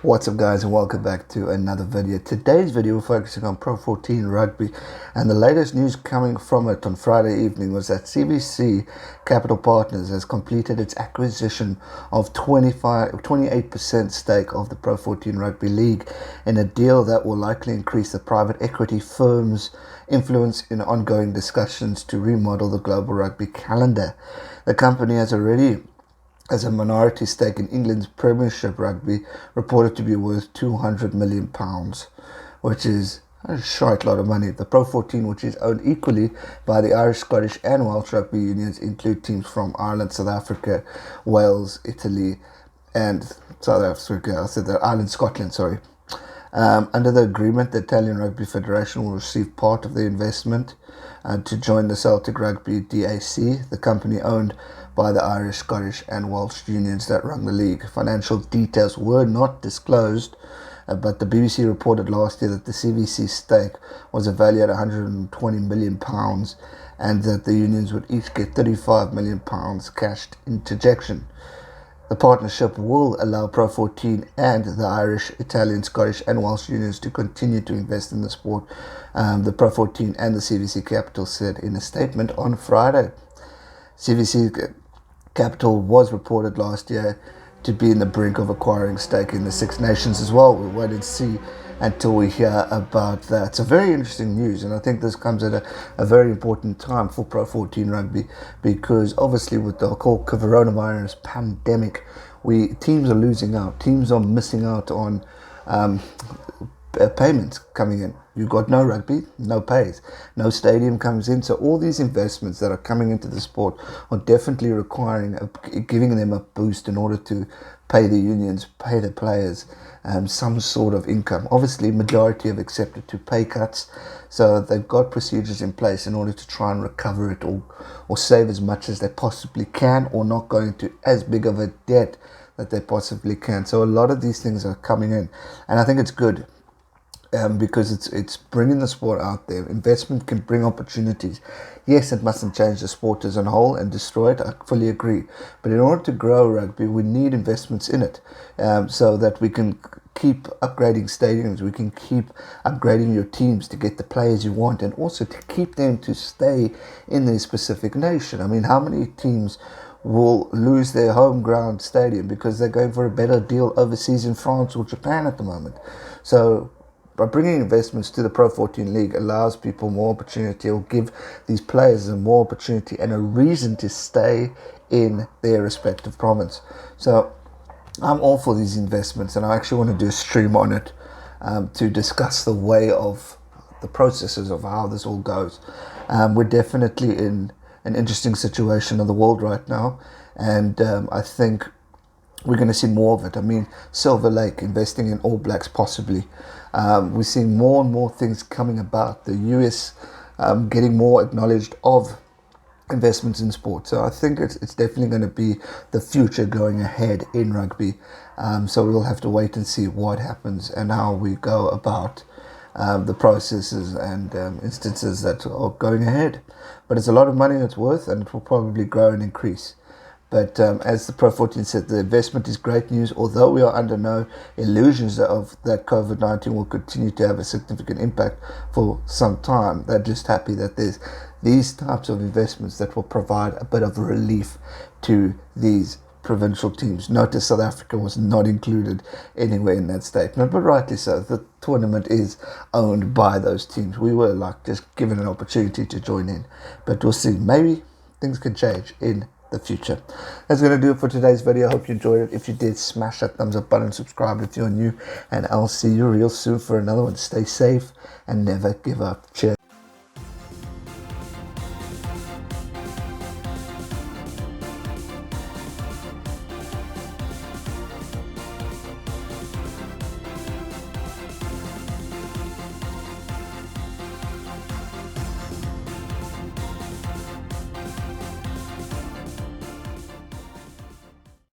What's up guys, and welcome back to another video. Today's video we're focusing on Pro14 Rugby, and the latest news coming from it on Friday evening was that CVC Capital Partners has completed its acquisition of 28% stake of the Pro14 Rugby League in a deal that will likely increase the private equity firm's influence in ongoing discussions to remodel the global rugby calendar. The company has already as a minority stake in England's Premiership Rugby, reported to be worth £200 million, which is a shite lot of money. The Pro14, which is owned equally by the Irish, Scottish and Welsh rugby unions, include teams from Ireland, South Africa, Wales, Italy and South Africa. I said that, Ireland, Scotland, sorry. Under the agreement, the Italian Rugby Federation will receive part of the investment to join the Celtic Rugby DAC, the company owned by the Irish, Scottish and Welsh unions that run the league. Financial details were not disclosed, but the BBC reported last year that the CVC stake was valued at £120 million and that the unions would each get £35 million cash interjection. The partnership will allow Pro14 and the Irish, Italian, Scottish and Welsh unions to continue to invest in the sport, the Pro14 and the CVC Capital said in a statement on Friday. CVC Capital was reported last year to be in the brink of acquiring stake in the Six Nations as well. We'll wait and see until we hear about that. So very interesting news, and I think this comes at a very important time for Pro14 Rugby, because obviously with the whole coronavirus pandemic, teams are losing out. Teams are missing out on payments coming in. You've got no rugby, no pays, no stadium comes in. So all these investments that are coming into the sport are definitely giving them a boost in order to pay the unions, pay the players some sort of income. Obviously, majority have accepted to pay cuts, so they've got procedures in place in order to try and recover it or save as much as they possibly can, or not go into as big of a debt that they possibly can. So a lot of these things are coming in, and I think it's good. Because it's bringing the sport out there. Investment can bring opportunities. Yes, it mustn't change the sport as a whole and destroy it. I fully agree. But in order to grow rugby, we need investments in it, so that we can keep upgrading stadiums. We can keep upgrading your teams to get the players you want, and also to keep them to stay in their specific nation. I mean, how many teams will lose their home ground stadium because they're going for a better deal overseas in France or Japan at the moment? So by bringing investments to the Pro14 League allows people more opportunity, or give these players a more opportunity and a reason to stay in their respective province. So I'm all for these investments, and I actually want to do a stream on it to discuss the way of the processes of how this all goes. We're definitely in an interesting situation in the world right now, and I think we're going to see more of it. I mean, Silver Lake investing in All Blacks possibly. We're seeing more and more things coming about. The US getting more acknowledged of investments in sport. So I think it's definitely going to be the future going ahead in rugby. So we'll have to wait and see what happens and how we go about the processes and instances that are going ahead. But it's a lot of money it's worth, and it will probably grow and increase. But as the Pro14 said, the investment is great news, although we are under no illusions of that COVID-19 will continue to have a significant impact for some time. They're just happy that there's these types of investments that will provide a bit of relief to these provincial teams. Notice South Africa was not included anywhere in that statement, but rightly so. The tournament is owned by those teams. We were just given an opportunity to join in, but we'll see. Maybe things can change in the future. That's going to do it for today's video. I hope you enjoyed it. If you did, smash that thumbs up button, subscribe if you're new, and I'll see you real soon for another one. Stay safe and never give up. Cheers.